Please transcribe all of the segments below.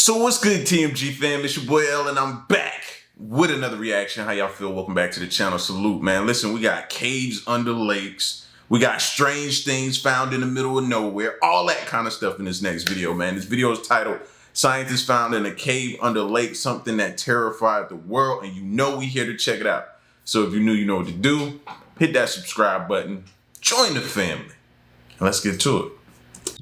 So what's good, TMG fam? It's your boy L and I'm back with another reaction. How y'all feel? Welcome back to the channel. Salute, man. Listen, we got caves under lakes. We got strange things found in the middle of nowhere. All that kind of stuff in this next video, man. This video is titled Scientists Found in a Cave Under Lake Something That Terrified the World. And you know we here to check it out. So if you're new, you know what to do. Hit that subscribe button. Join the family. Let's get to it.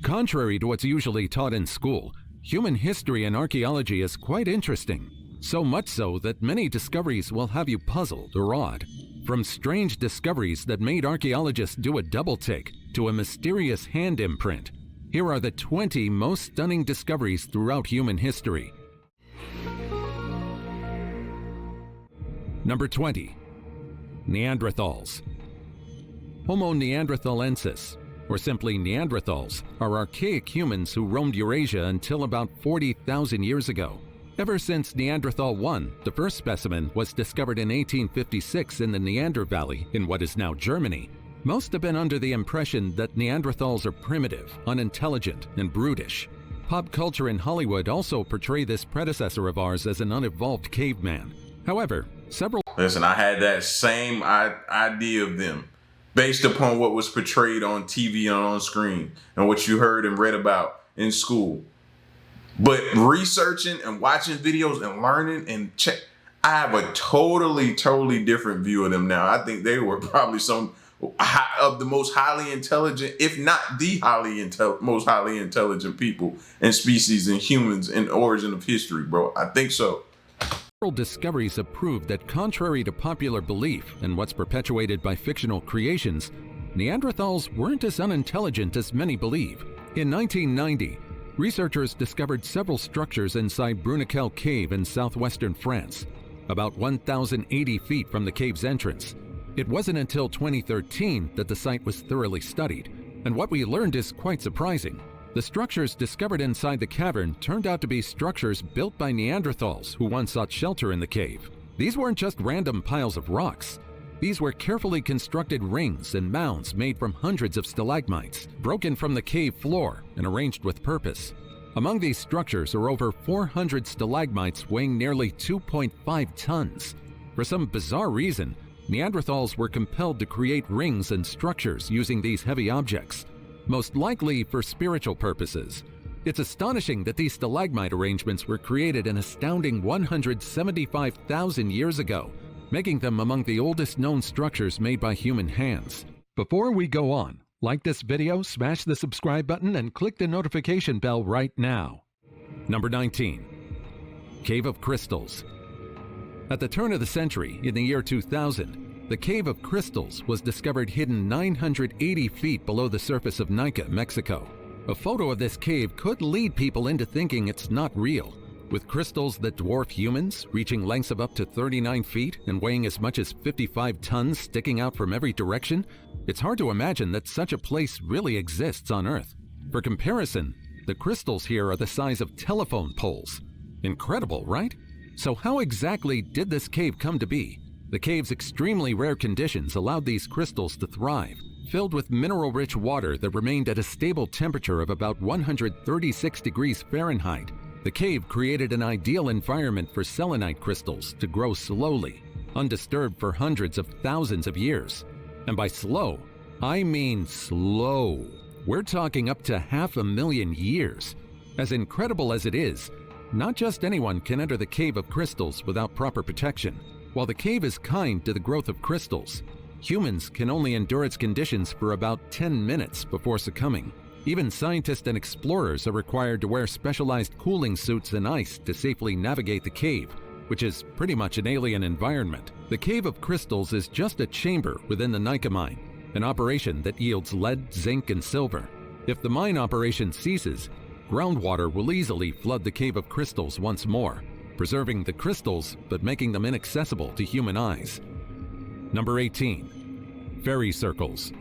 Contrary to what's usually taught in school, human history and archaeology is quite interesting, so much so that many discoveries will have you puzzled or awed. From strange discoveries that made archaeologists do a double take to a mysterious hand imprint, here are the 20 most stunning discoveries throughout human history. Number 20. Neanderthals. Homo neanderthalensis, or simply Neanderthals, are archaic humans who roamed Eurasia until about 40,000 years ago. Ever since Neanderthal 1, the first specimen, was discovered in 1856 in the Neander Valley in what is now Germany, most have been under the impression that Neanderthals are primitive, unintelligent, and brutish. Pop culture and Hollywood also portray this predecessor of ours as an unevolved caveman. However, several... Listen, I had that same idea of them, based upon what was portrayed on TV and on screen and what you heard and read about in school. But researching and watching videos and learning and I have a totally different view of them now. I think they were probably some of the most highly intelligent, if not the most highly intelligent people and species and humans in the origin of history, bro. I think so. Discoveries have proved that contrary to popular belief and what's perpetuated by fictional creations, Neanderthals weren't as unintelligent as many believe. In 1990, researchers discovered several structures inside Bruniquel Cave in southwestern France, about 1,080 feet from the cave's entrance. It wasn't until 2013 that the site was thoroughly studied, and what we learned is quite surprising. The structures discovered inside the cavern turned out to be structures built by Neanderthals who once sought shelter in the cave. These weren't just random piles of rocks. These were carefully constructed rings and mounds made from hundreds of stalagmites, broken from the cave floor and arranged with purpose. Among these structures are over 400 stalagmites weighing nearly 2.5 tons. For some bizarre reason, Neanderthals were compelled to create rings and structures using these heavy objects, most likely for spiritual purposes. It's astonishing that these stalagmite arrangements were created an astounding 175,000 years ago, making them among the oldest known structures made by human hands. Before we go on, like this video, smash the subscribe button, and click the notification bell right now. Number 19. Cave of Crystals. At the turn of the century, in the year 2000, the Cave of Crystals was discovered hidden 980 feet below the surface of Nica, Mexico. A photo of this cave could lead people into thinking it's not real. With crystals that dwarf humans, reaching lengths of up to 39 feet and weighing as much as 55 tons sticking out from every direction, it's hard to imagine that such a place really exists on Earth. For comparison, the crystals here are the size of telephone poles. Incredible, right? So how exactly did this cave come to be? The cave's extremely rare conditions allowed these crystals to thrive. Filled with mineral-rich water that remained at a stable temperature of about 136 degrees Fahrenheit, the cave created an ideal environment for selenite crystals to grow slowly, undisturbed for hundreds of thousands of years. And by slow, I mean slow. We're talking up to 500,000 years. As incredible as it is, not just anyone can enter the Cave of Crystals without proper protection. While the cave is kind to the growth of crystals, humans can only endure its conditions for about 10 minutes before succumbing. Even scientists and explorers are required to wear specialized cooling suits and ice to safely navigate the cave, which is pretty much an alien environment. The Cave of Crystals is just a chamber within the Nica mine, an operation that yields lead, zinc, and silver. If the mine operation ceases, groundwater will easily flood the Cave of Crystals once more, preserving the crystals but making them inaccessible to human eyes. Number 18. Fairy circles.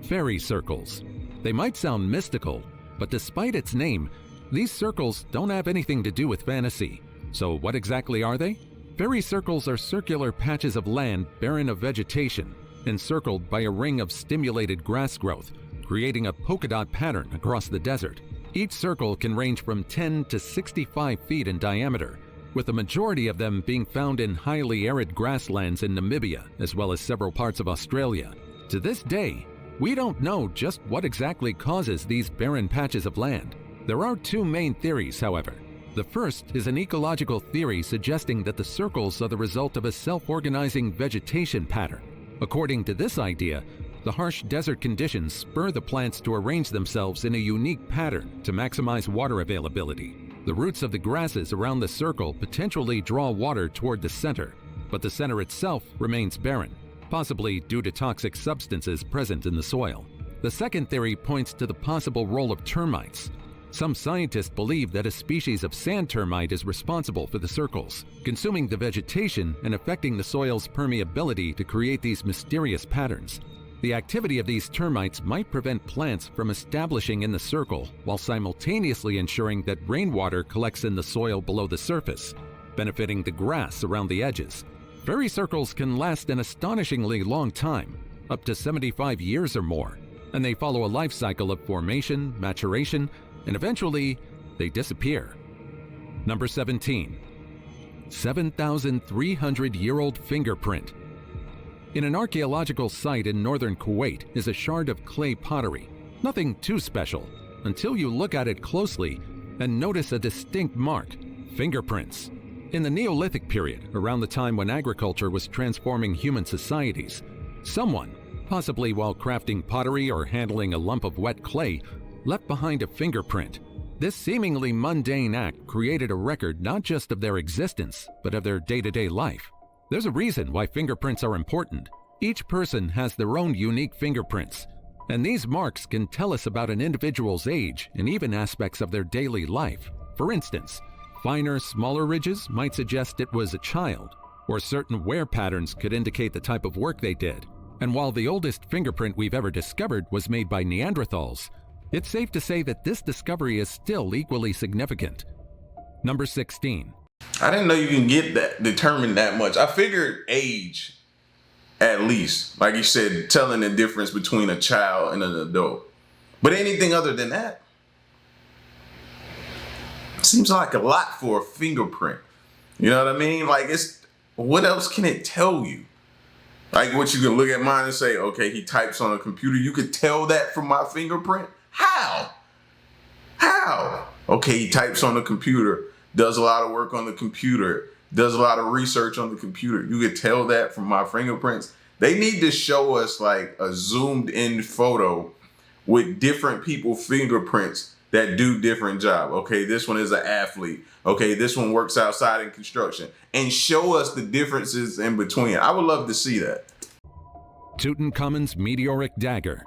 Fairy circles. They might sound mystical, but despite its name, these circles don't have anything to do with fantasy. So what exactly are they? Fairy circles are circular patches of land barren of vegetation, encircled by a ring of stimulated grass growth, creating a polka dot pattern across the desert. Each circle can range from 10 to 65 feet in diameter, with the majority of them being found in highly arid grasslands in Namibia, as well as several parts of Australia. To this day, we don't know just what exactly causes these barren patches of land. There are two main theories, however. The first is an ecological theory suggesting that the circles are the result of a self-organizing vegetation pattern. According to this idea, the harsh desert conditions spur the plants to arrange themselves in a unique pattern to maximize water availability. The roots of the grasses around the circle potentially draw water toward the center, but the center itself remains barren, possibly due to toxic substances present in the soil. The second theory points to the possible role of termites. Some scientists believe that a species of sand termite is responsible for the circles, consuming the vegetation and affecting the soil's permeability to create these mysterious patterns. The activity of these termites might prevent plants from establishing in the circle while simultaneously ensuring that rainwater collects in the soil below the surface, benefiting the grass around the edges. Fairy circles can last an astonishingly long time, up to 75 years or more, and they follow a life cycle of formation, maturation, and eventually they disappear. Number 17. 7,300-year-old fingerprint. In an archaeological site in northern Kuwait is a shard of clay pottery. Nothing too special until you look at it closely and notice a distinct mark: fingerprints. In the Neolithic period, around the time when agriculture was transforming human societies, someone, possibly while crafting pottery or handling a lump of wet clay, left behind a fingerprint. This seemingly mundane act created a record not just of their existence, but of their day-to-day life. There's a reason why fingerprints are important. Each person has their own unique fingerprints, and these marks can tell us about an individual's age and even aspects of their daily life. For instance, finer, smaller ridges might suggest it was a child, or certain wear patterns could indicate the type of work they did. And while the oldest fingerprint we've ever discovered was made by Neanderthals, it's safe to say that this discovery is still equally significant. Number 16. I didn't know you can get that determined that much. I figured age, at least. Like you said, telling the difference between a child and an adult. But anything other than that seems like a lot for a fingerprint. You know what I mean? Like, what else can it tell you? Like, what you can look at mine and say, okay, he types on a computer. You could tell that from my fingerprint? How? Okay, he types on the computer, does a lot of work on the computer, does a lot of research on the computer. You could tell that from my fingerprints. They need to show us like a zoomed in photo with different people's fingerprints that do different jobs. Okay, this one is an athlete. Okay, this one works outside in construction. And show us the differences in between. I would love to see that. Tutankhamen's meteoric dagger.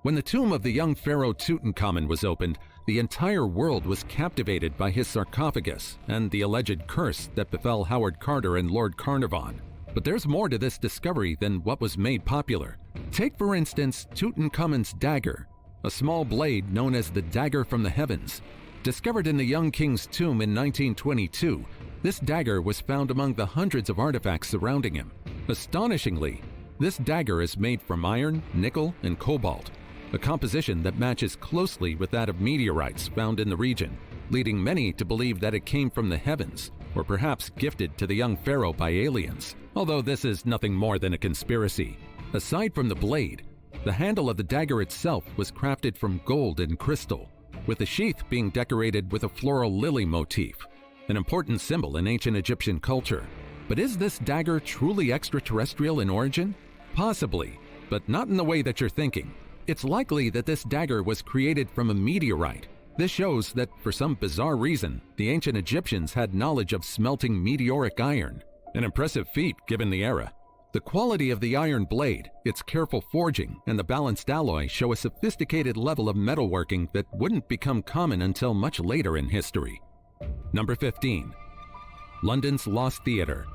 When the tomb of the young pharaoh Tutankhamun was opened, the entire world was captivated by his sarcophagus and the alleged curse that befell Howard Carter and Lord Carnarvon. But there's more to this discovery than what was made popular. Take, for instance, Tutankhamen's dagger, a small blade known as the dagger from the heavens. Discovered in the young king's tomb in 1922, this dagger was found among the hundreds of artifacts surrounding him. Astonishingly, this dagger is made from iron, nickel, and cobalt, a composition that matches closely with that of meteorites found in the region, leading many to believe that it came from the heavens, or perhaps gifted to the young pharaoh by aliens, although this is nothing more than a conspiracy. Aside from the blade, the handle of the dagger itself was crafted from gold and crystal, with the sheath being decorated with a floral lily motif, an important symbol in ancient Egyptian culture. But is this dagger truly extraterrestrial in origin? Possibly, but not in the way that you're thinking. It's likely that this dagger was created from a meteorite. This shows that, for some bizarre reason, the ancient Egyptians had knowledge of smelting meteoric iron, an impressive feat given the era. The quality of the iron blade, its careful forging, and the balanced alloy show a sophisticated level of metalworking that wouldn't become common until much later in history. Number 15. London's Lost Theatre.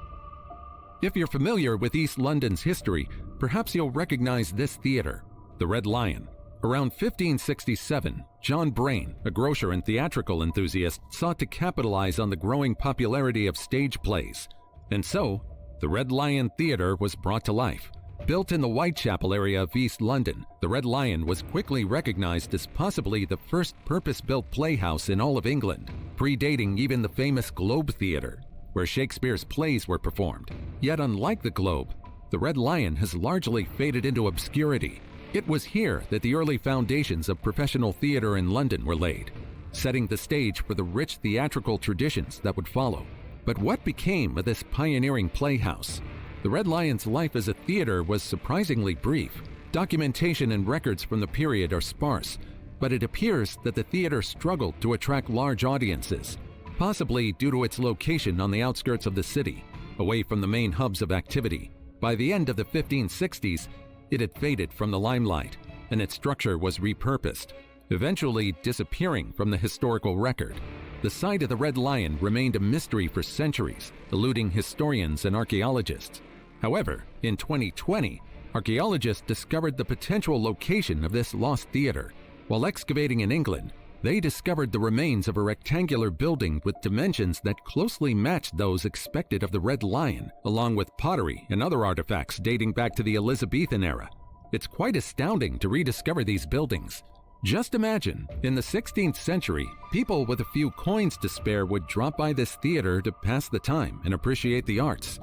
If you're familiar with East London's history, perhaps you'll recognize this theater, the Red Lion. Around 1567, John Brain, a grocer and theatrical enthusiast, sought to capitalize on the growing popularity of stage plays. And so, the Red Lion Theater was brought to life. Built in the Whitechapel area of East London, the Red Lion was quickly recognized as possibly the first purpose-built playhouse in all of England, predating even the famous Globe Theatre, where Shakespeare's plays were performed. Yet unlike the Globe, the Red Lion has largely faded into obscurity. It was here that the early foundations of professional theater in London were laid, setting the stage for the rich theatrical traditions that would follow. But what became of this pioneering playhouse? The Red Lion's life as a theater was surprisingly brief. Documentation and records from the period are sparse, but it appears that the theater struggled to attract large audiences, possibly due to its location on the outskirts of the city, away from the main hubs of activity. By the end of the 1560s, it had faded from the limelight, and its structure was repurposed, eventually disappearing from the historical record. The site of the Red Lion remained a mystery for centuries, eluding historians and archaeologists. However, in 2020, archaeologists discovered the potential location of this lost theater. While excavating in England, they discovered the remains of a rectangular building with dimensions that closely matched those expected of the Red Lion, along with pottery and other artifacts dating back to the Elizabethan era. It's quite astounding to rediscover these buildings. Just imagine, in the 16th century, people with a few coins to spare would drop by this theater to pass the time and appreciate the arts.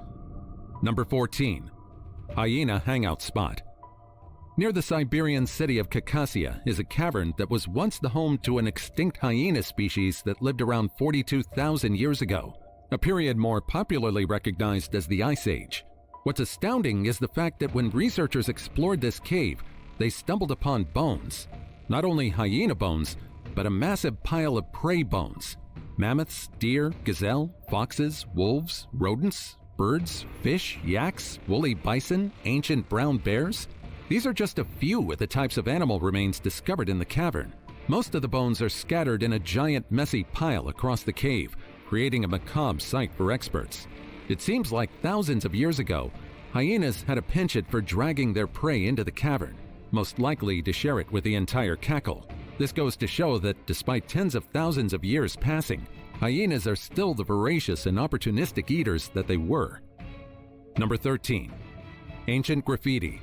Number 14. Hyena Hangout Spot. Near the Siberian city of Khakassia is a cavern that was once the home to an extinct hyena species that lived around 42,000 years ago, a period more popularly recognized as the Ice Age. What's astounding is the fact that when researchers explored this cave, they stumbled upon bones. Not only hyena bones, but a massive pile of prey bones. Mammoths, deer, gazelle, foxes, wolves, rodents, birds, fish, yaks, woolly bison, ancient brown bears. These are just a few of the types of animal remains discovered in the cavern. Most of the bones are scattered in a giant messy pile across the cave, creating a macabre sight for experts. It seems like thousands of years ago, hyenas had a penchant for dragging their prey into the cavern, most likely to share it with the entire cackle. This goes to show that despite tens of thousands of years passing, hyenas are still the voracious and opportunistic eaters that they were. Number 13. Ancient graffiti.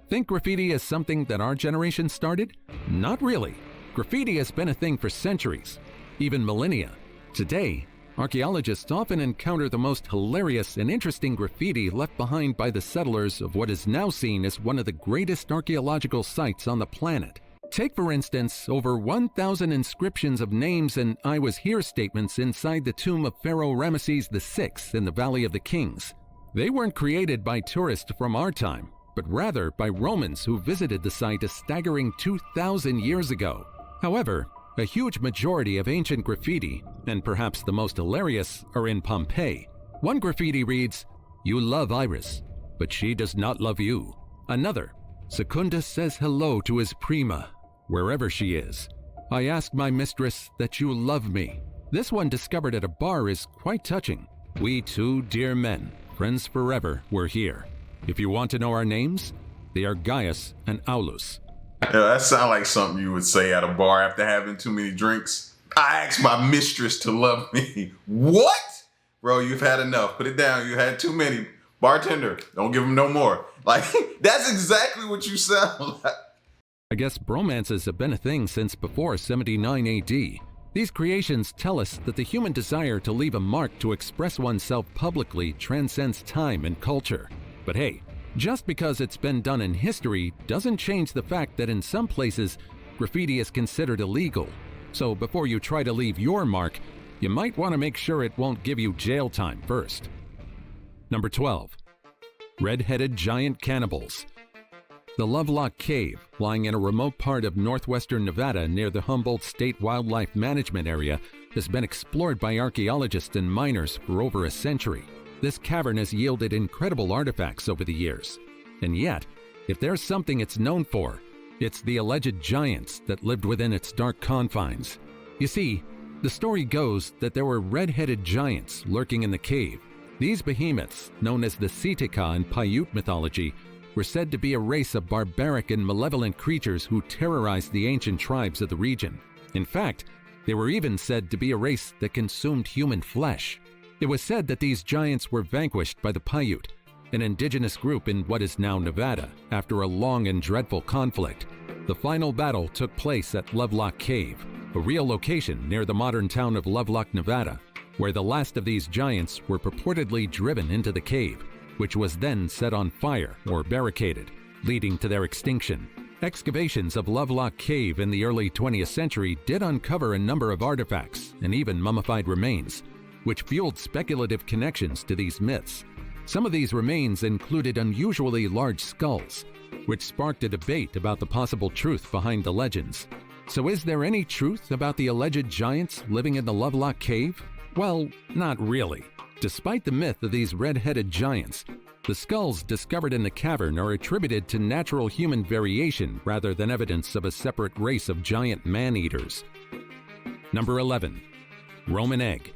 Think graffiti is something that our generation started? Not really. Graffiti has been a thing for centuries, even millennia. Today, archaeologists often encounter the most hilarious and interesting graffiti left behind by the settlers of what is now seen as one of the greatest archaeological sites on the planet. Take, for instance, over 1,000 inscriptions of names and "I was here" statements inside the tomb of Pharaoh Ramesses VI in the Valley of the Kings. They weren't created by tourists from our time, but rather by Romans who visited the site a staggering 2,000 years ago. However, a huge majority of ancient graffiti, and perhaps the most hilarious, are in Pompeii. One graffiti reads, "You love Iris, but she does not love you." Another, "Secundus says hello to his prima, wherever she is. I ask my mistress that you love me." This one, discovered at a bar, is quite touching. "We two dear men, friends forever, were here. If you want to know our names, they are Gaius and Aulus." Yeah, that sounds like something you would say at a bar after having too many drinks. "I asked my mistress to love me." What? Bro, you've had enough. Put it down. You had too many. Bartender, don't give him no more. Like, that's exactly what you sound like. I guess bromances have been a thing since before 79 AD. These creations tell us that the human desire to leave a mark to express oneself publicly transcends time and culture. But hey, just because it's been done in history doesn't change the fact that in some places, graffiti is considered illegal. So before you try to leave your mark, you might want to make sure it won't give you jail time first. Number 12. Red-headed giant cannibals. The Lovelock Cave, lying in a remote part of northwestern Nevada near the Humboldt State Wildlife Management Area, has been explored by archaeologists and miners for over a century. This cavern has yielded incredible artifacts over the years. And yet, if there's something it's known for, it's the alleged giants that lived within its dark confines. You see, the story goes that there were red-headed giants lurking in the cave. These behemoths, known as the Sitica in Paiute mythology, were said to be a race of barbaric and malevolent creatures who terrorized the ancient tribes of the region. In fact, they were even said to be a race that consumed human flesh. It was said that these giants were vanquished by the Paiute, an indigenous group in what is now Nevada, after a long and dreadful conflict. The final battle took place at Lovelock Cave, a real location near the modern town of Lovelock, Nevada, where the last of these giants were purportedly driven into the cave, which was then set on fire or barricaded, leading to their extinction. Excavations of Lovelock Cave in the early 20th century did uncover a number of artifacts and even mummified remains, which fueled speculative connections to these myths. Some of these remains included unusually large skulls, which sparked a debate about the possible truth behind the legends. So is there any truth about the alleged giants living in the Lovelock Cave? Well, not really. Despite the myth of these red-headed giants, the skulls discovered in the cavern are attributed to natural human variation rather than evidence of a separate race of giant man-eaters. Number 11. Roman egg.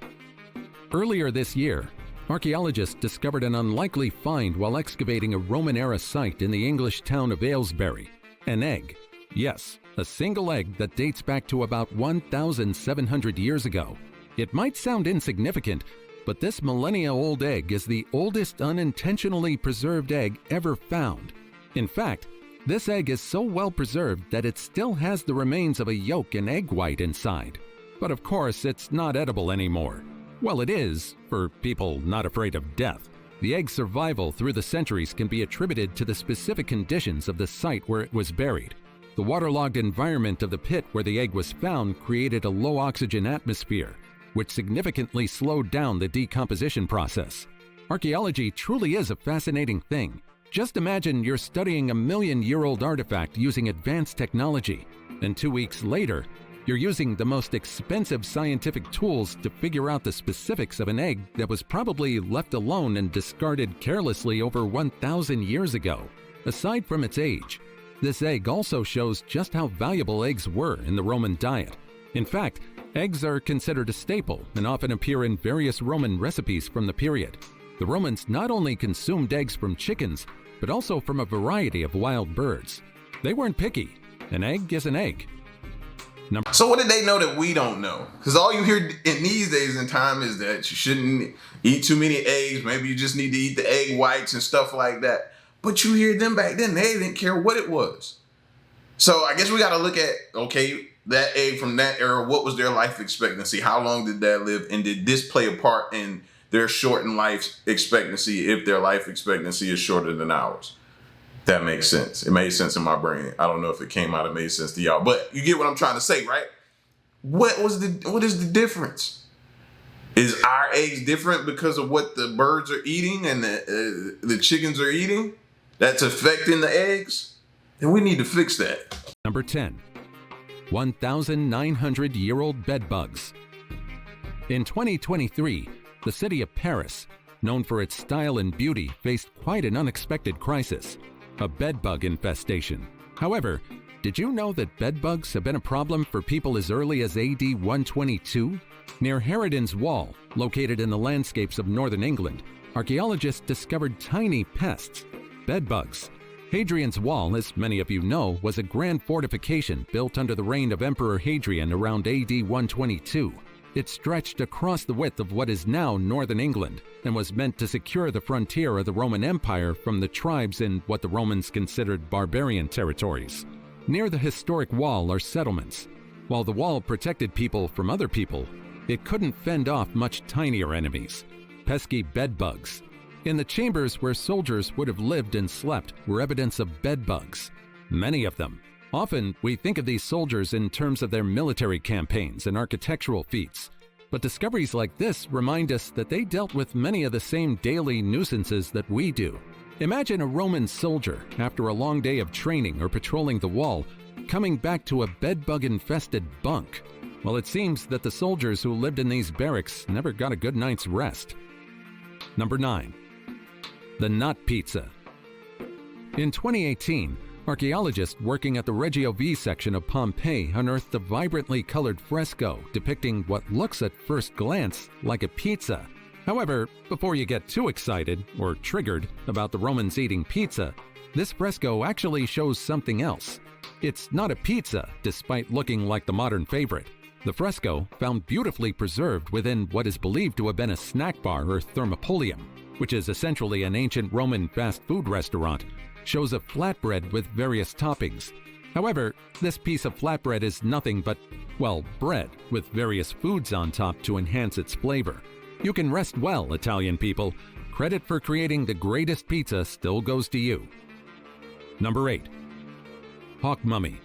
Earlier this year, archaeologists discovered an unlikely find while excavating a Roman-era site in the English town of Aylesbury. An egg. Yes, a single egg that dates back to about 1,700 years ago. It might sound insignificant, but this millennia-old egg is the oldest unintentionally preserved egg ever found. In fact, this egg is so well preserved that it still has the remains of a yolk and egg white inside. But of course, it's not edible anymore. Well, it is, for people not afraid of death. The egg's survival through the centuries can be attributed to the specific conditions of the site where it was buried. The waterlogged environment of the pit where the egg was found created a low-oxygen atmosphere, which significantly slowed down the decomposition process. Archaeology truly is a fascinating thing. Just imagine you're studying a million-year-old artifact using advanced technology, and 2 weeks later, you're using the most expensive scientific tools to figure out the specifics of an egg that was probably left alone and discarded carelessly over 1,000 years ago. Aside from its age, this egg also shows just how valuable eggs were in the Roman diet. In fact, eggs are considered a staple and often appear in various Roman recipes from the period. The Romans not only consumed eggs from chickens, but also from a variety of wild birds. They weren't picky. An egg is an egg. So what did they know that we don't know? Because all you hear in these days and time is that you shouldn't eat too many eggs. Maybe you just need to eat the egg whites and stuff like that. But you hear them back then, they didn't care what it was. So I guess we got to look at, okay, that egg from that era, what was their life expectancy? How long did that live? And did this play a part in their shortened life expectancy if their life expectancy is shorter than ours? That makes sense. It made sense in my brain. I don't know if it came out and made sense to y'all, but you get what I'm trying to say, right? What is the difference? Is our eggs different because of what the birds are eating and the chickens are eating that's affecting the eggs? Then we need to fix that. Number 10. 1,900-year-old bed bugs. In 2023, the city of Paris, known for its style and beauty, faced quite an unexpected crisis: a bedbug infestation. However, did you know that bedbugs have been a problem for people as early as AD 122? Near Hadrian's Wall, located in the landscapes of northern England, archaeologists discovered tiny pests, bedbugs. Hadrian's Wall, as many of you know, was a grand fortification built under the reign of Emperor Hadrian around AD 122. It stretched across the width of what is now northern England and was meant to secure the frontier of the Roman Empire from the tribes in what the Romans considered barbarian territories. Near the historic wall are settlements. While the wall protected people from other people, it couldn't fend off much tinier enemies: pesky bedbugs. In the chambers where soldiers would have lived and slept were evidence of bedbugs, many of them. Often, we think of these soldiers in terms of their military campaigns and architectural feats, but discoveries like this remind us that they dealt with many of the same daily nuisances that we do. Imagine a Roman soldier, after a long day of training or patrolling the wall, coming back to a bedbug-infested bunk. Well, it seems that the soldiers who lived in these barracks never got a good night's rest. Number 9. The Nut Pizza. In 2018, archaeologists working at the Regio V section of Pompeii unearthed a vibrantly colored fresco depicting what looks at first glance like a pizza. However, before you get too excited or triggered about the Romans eating pizza, this fresco actually shows something else. It's not a pizza, despite looking like the modern favorite. The fresco, found beautifully preserved within what is believed to have been a snack bar or thermopolium. which is essentially an ancient Roman fast food restaurant, shows a flatbread with various toppings. However, this piece of flatbread is nothing but, well, bread with various foods on top to enhance its flavor. You can rest well, Italian people. Credit for creating the greatest pizza still goes to you. Number 8. Hawk Mummy.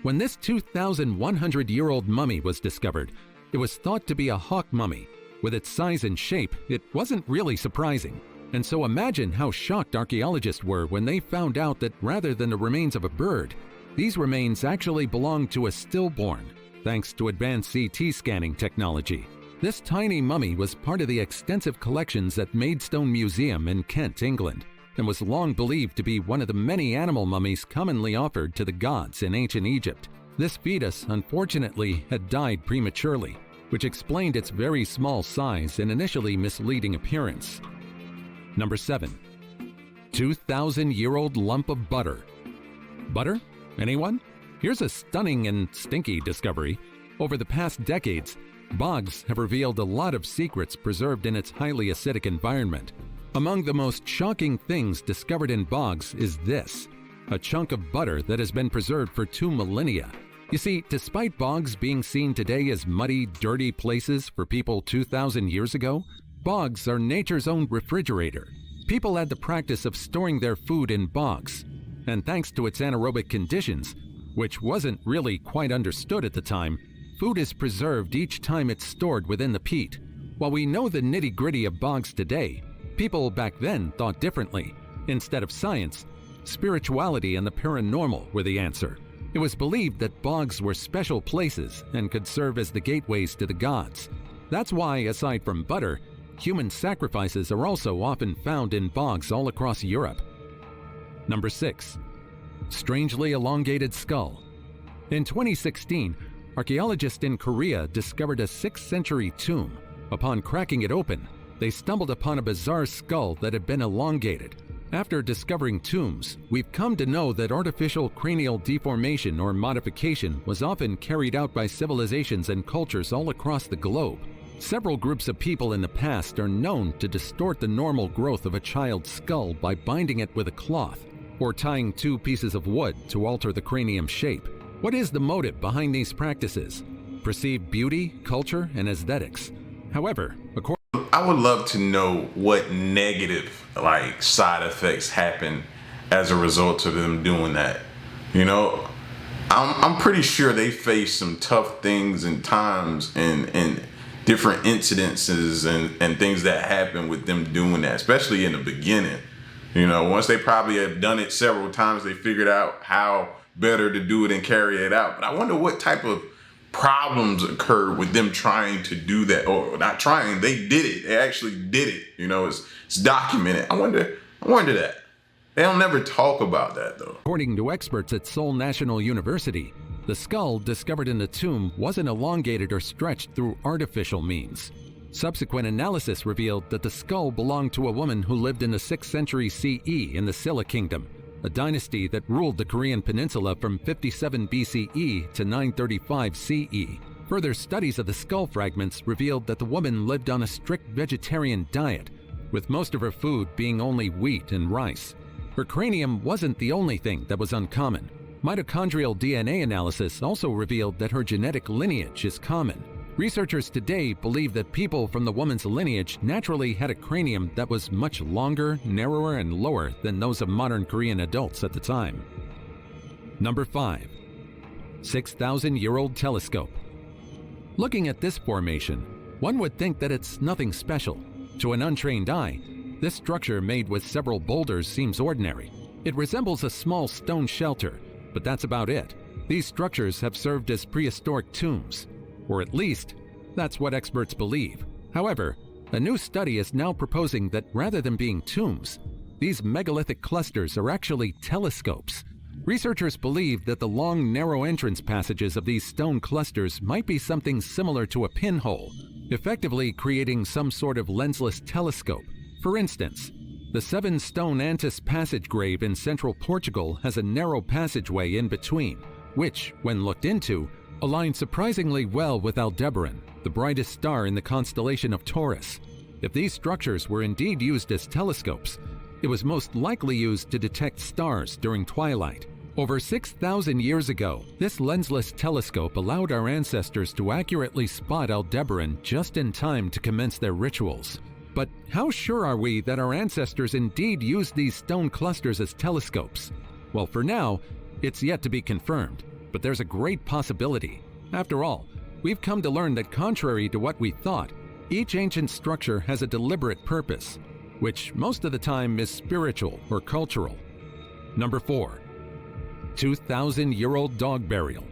When this 2,100-year-old mummy was discovered, it was thought to be a hawk mummy. With its size and shape, it wasn't really surprising. And so imagine how shocked archaeologists were when they found out that rather than the remains of a bird, these remains actually belonged to a stillborn, thanks to advanced CT scanning technology. This tiny mummy was part of the extensive collections at Maidstone Museum in Kent, England, and was long believed to be one of the many animal mummies commonly offered to the gods in ancient Egypt. This fetus, unfortunately, had died prematurely, which explained its very small size and initially misleading appearance. Number 7. 2,000-year-old lump of butter. Butter? Anyone? Here's a stunning and stinky discovery. Over the past decades, bogs have revealed a lot of secrets preserved in its highly acidic environment. Among the most shocking things discovered in bogs is this: a chunk of butter that has been preserved for 2 millennia. You see, despite bogs being seen today as muddy, dirty places for people 2,000 years ago, bogs are nature's own refrigerator. People had the practice of storing their food in bogs, and thanks to its anaerobic conditions, which wasn't really quite understood at the time, food is preserved each time it's stored within the peat. While we know the nitty-gritty of bogs today, people back then thought differently. Instead of science, spirituality and the paranormal were the answer. It was believed that bogs were special places and could serve as the gateways to the gods. That's why, aside from butter, human sacrifices are also often found in bogs all across Europe. Number 6. Strangely elongated skull. In 2016, archaeologists in Korea discovered a 6th century tomb. Upon cracking it open, they stumbled upon a bizarre skull that had been elongated. After discovering tombs, we've come to know that artificial cranial deformation or modification was often carried out by civilizations and cultures all across the globe. Several groups of people in the past are known to distort the normal growth of a child's skull by binding it with a cloth or tying 2 pieces of wood to alter the cranium shape. What is the motive behind these practices? Perceived beauty, culture, and aesthetics. However, I would love to know what negative side effects happen as a result of them doing that. You know, I'm pretty sure they face some tough things and times and different incidences and things that happen with them doing that, especially in the beginning. You know, once they probably have done it several times, they figured out how better to do it and carry it out. But I wonder what type of problems occurred with them trying to do that, or not trying. They did it. They actually did it. You know, it's documented. I wonder that. They don't never talk about that though. According to experts at Seoul National University, the skull discovered in the tomb wasn't elongated or stretched through artificial means. Subsequent analysis revealed that the skull belonged to a woman who lived in the 6th century CE in the Silla Kingdom, a dynasty that ruled the Korean peninsula from 57 BCE to 935 CE. Further studies of the skull fragments revealed that the woman lived on a strict vegetarian diet, with most of her food being only wheat and rice. Her cranium wasn't the only thing that was uncommon. Mitochondrial DNA analysis also revealed that her genetic lineage is common. Researchers today believe that people from the woman's lineage naturally had a cranium that was much longer, narrower, and lower than those of modern Korean adults at the time. Number 5. 6,000-year-old telescope. Looking at this formation, one would think that it's nothing special. To an untrained eye, this structure made with several boulders seems ordinary. It resembles a small stone shelter, but that's about it. These structures have served as prehistoric tombs, or at least, that's what experts believe. However, a new study is now proposing that rather than being tombs, these megalithic clusters are actually telescopes. Researchers believe that the long, narrow entrance passages of these stone clusters might be something similar to a pinhole, effectively creating some sort of lensless telescope. For instance, the 7-stone Antis passage grave in central Portugal has a narrow passageway in between, which, when looked into, aligns surprisingly well with Aldebaran, the brightest star in the constellation of Taurus. If these structures were indeed used as telescopes, it was most likely used to detect stars during twilight. Over 6,000 years ago, this lensless telescope allowed our ancestors to accurately spot Aldebaran just in time to commence their rituals. But how sure are we that our ancestors indeed used these stone clusters as telescopes? Well, for now, it's yet to be confirmed, but there's a great possibility. After all, we've come to learn that contrary to what we thought, each ancient structure has a deliberate purpose, which most of the time is spiritual or cultural. Number 4. 2,000-year-old dog burial.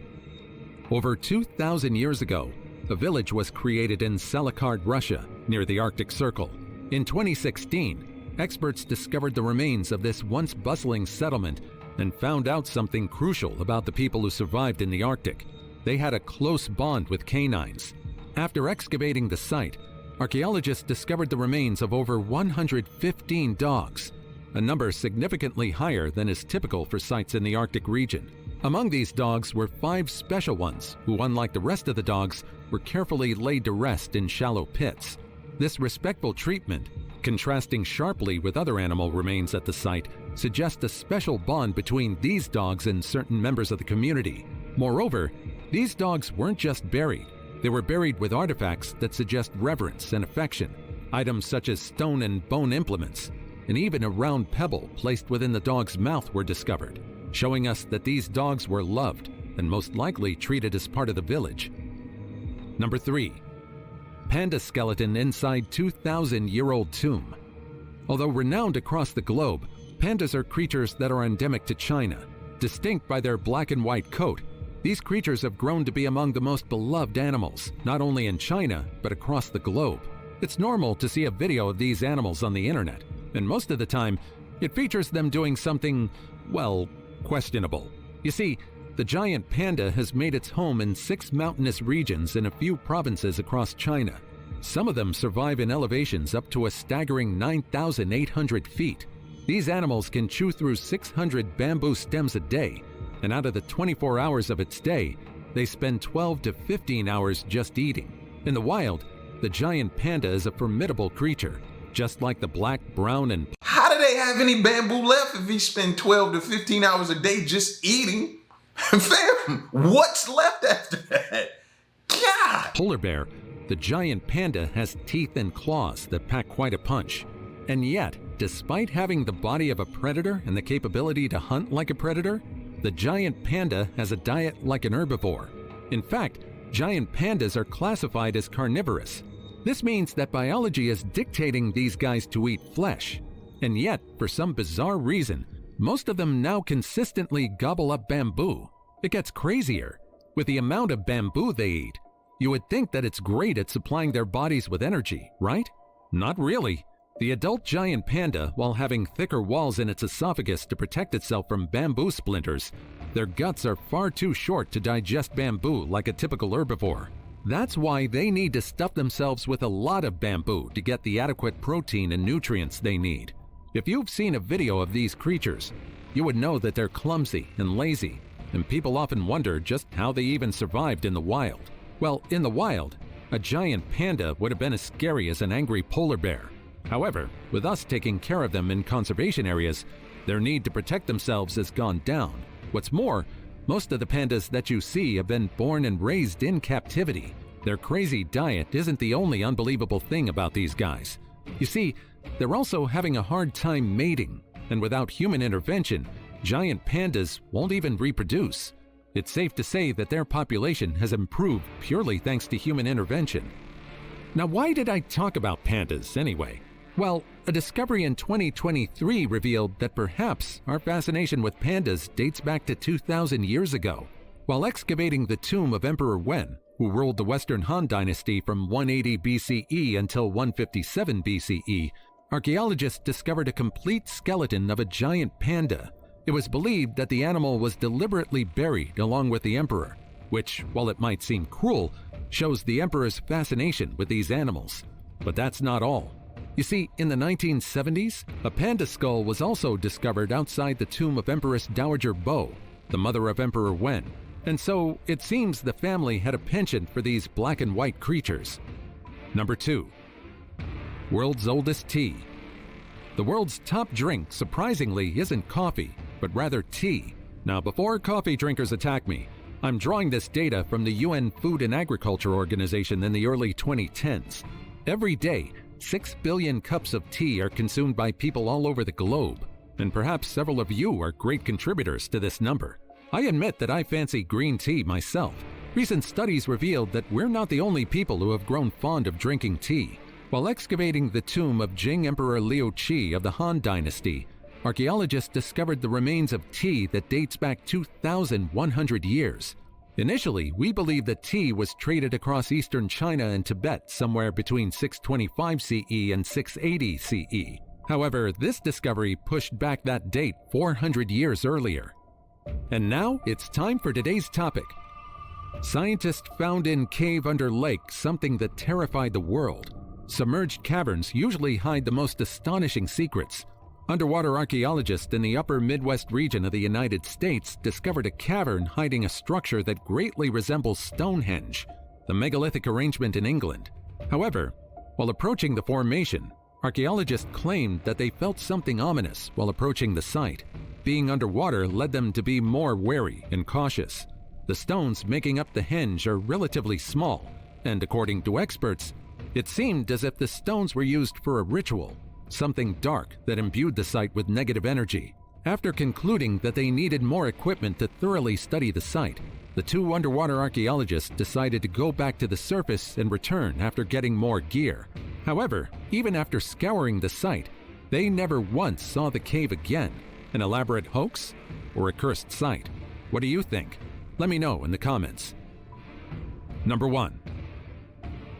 Over 2,000 years ago, a village was created in Salikard, Russia, near the Arctic Circle. In 2016, experts discovered the remains of this once bustling settlement and found out something crucial about the people who survived in the Arctic. They had a close bond with canines. After excavating the site, archaeologists discovered the remains of over 115 dogs, a number significantly higher than is typical for sites in the Arctic region. Among these dogs were 5 special ones who, unlike the rest of the dogs, were carefully laid to rest in shallow pits. This respectful treatment, contrasting sharply with other animal remains at the site, suggests a special bond between these dogs and certain members of the community. Moreover, these dogs weren't just buried. They were buried with artifacts that suggest reverence and affection, items such as stone and bone implements, and even a round pebble placed within the dog's mouth were discovered, showing us that these dogs were loved and most likely treated as part of the village. Number 3. Panda skeleton inside 2,000-year-old tomb. Although renowned across the globe, pandas are creatures that are endemic to China. Distinct by their black and white coat, these creatures have grown to be among the most beloved animals, not only in China, but across the globe. It's normal to see a video of these animals on the internet, and most of the time, it features them doing something, well, questionable. You see, the giant panda has made its home in 6 mountainous regions in a few provinces across China. Some of them survive in elevations up to a staggering 9,800 feet. These animals can chew through 600 bamboo stems a day, and out of the 24 hours of its day, they spend 12 to 15 hours just eating. In the wild, the giant panda is a formidable creature, just like the black, brown, and... How do they have any bamboo left if he spend 12 to 15 hours a day just eating? Fam, what's left after that? God! Polar bear, the giant panda has teeth and claws that pack quite a punch. And yet, despite having the body of a predator and the capability to hunt like a predator, the giant panda has a diet like an herbivore. In fact, giant pandas are classified as carnivorous. This means that biology is dictating these guys to eat flesh. And yet, for some bizarre reason, most of them now consistently gobble up bamboo. It gets crazier. With the amount of bamboo they eat, you would think that it's great at supplying their bodies with energy, right? Not really. The adult giant panda, while having thicker walls in its esophagus to protect itself from bamboo splinters, their guts are far too short to digest bamboo like a typical herbivore. That's why they need to stuff themselves with a lot of bamboo to get the adequate protein and nutrients they need. If you've seen a video of these creatures, you would know that they're clumsy and lazy, and people often wonder just how they even survived in the wild. Well, in the wild, a giant panda would have been as scary as an angry polar bear. However, with us taking care of them in conservation areas, their need to protect themselves has gone down. What's more, most of the pandas that you see have been born and raised in captivity. Their crazy diet isn't the only unbelievable thing about these guys. You see, they're also having a hard time mating, and without human intervention, giant pandas won't even reproduce. It's safe to say that their population has improved purely thanks to human intervention. Now, why did I talk about pandas anyway? Well, a discovery in 2023 revealed that perhaps our fascination with pandas dates back to 2,000 years ago. While excavating the tomb of Emperor Wen, who ruled the Western Han Dynasty from 180 BCE until 157 BCE, archaeologists discovered a complete skeleton of a giant panda. It was believed that the animal was deliberately buried along with the emperor, which, while it might seem cruel, shows the emperor's fascination with these animals. But that's not all. You see, in the 1970s, a panda skull was also discovered outside the tomb of Empress Dowager Bo, the mother of Emperor Wen, and so it seems the family had a penchant for these black and white creatures. Number 2. World's oldest tea. The world's top drink, surprisingly, isn't coffee, but rather tea. Now, before coffee drinkers attack me, I'm drawing this data from the UN Food and Agriculture Organization in the early 2010s. Every day, 6 billion cups of tea are consumed by people all over the globe, and perhaps several of you are great contributors to this number. I admit that I fancy green tea myself. Recent studies revealed that we're not the only people who have grown fond of drinking tea. While excavating the tomb of Jing Emperor Liu Qi of the Han Dynasty, archaeologists discovered the remains of tea that dates back 2,100 years. Initially, we believe that tea was traded across eastern China and Tibet somewhere between 625 CE and 680 CE. However, this discovery pushed back that date 400 years earlier. And now, it's time for today's topic. Scientists found in cave under lake something that terrified the world. Submerged caverns usually hide the most astonishing secrets. Underwater archaeologists in the upper Midwest region of the United States discovered a cavern hiding a structure that greatly resembles Stonehenge, the megalithic arrangement in England. However, while approaching the formation, archaeologists claimed that they felt something ominous while approaching the site. Being underwater led them to be more wary and cautious. The stones making up the henge are relatively small, and according to experts, it seemed as if the stones were used for a ritual, something dark that imbued the site with negative energy. After concluding that they needed more equipment to thoroughly study the site, the two underwater archaeologists decided to go back to the surface and return after getting more gear. However, even after scouring the site, they never once saw the cave again. An elaborate hoax or a cursed site? What do you think? Let me know in the comments. Number 1.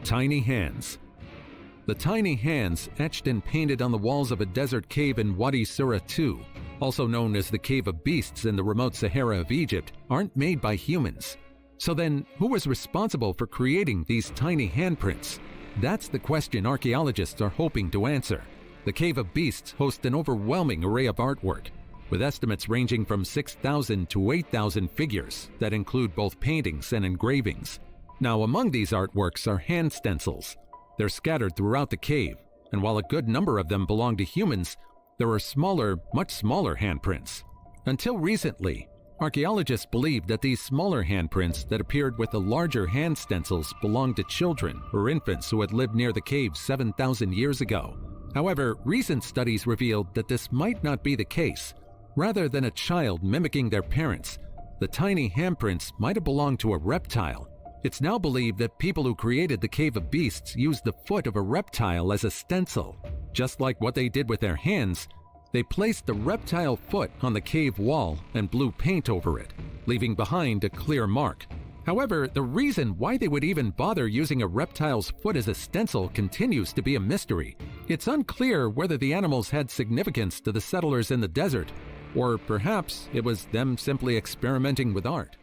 Tiny hands. The tiny hands etched and painted on the walls of a desert cave in Wadi Sura II, also known as the Cave of Beasts in the remote Sahara of Egypt, aren't made by humans. So then, who was responsible for creating these tiny handprints? That's the question archaeologists are hoping to answer. The Cave of Beasts hosts an overwhelming array of artwork, with estimates ranging from 6,000 to 8,000 figures that include both paintings and engravings. Now, among these artworks are hand stencils. They're scattered throughout the cave, and while a good number of them belong to humans, there are smaller, much smaller handprints. Until recently, archaeologists believed that these smaller handprints that appeared with the larger hand stencils belonged to children or infants who had lived near the cave 7,000 years ago. However, recent studies revealed that this might not be the case. Rather than a child mimicking their parents, the tiny handprints might have belonged to a reptile. It's now believed that people who created the Cave of Beasts used the foot of a reptile as a stencil. Just like what they did with their hands, they placed the reptile foot on the cave wall and blew paint over it, leaving behind a clear mark. However, the reason why they would even bother using a reptile's foot as a stencil continues to be a mystery. It's unclear whether the animals had significance to the settlers in the desert, or perhaps it was them simply experimenting with art.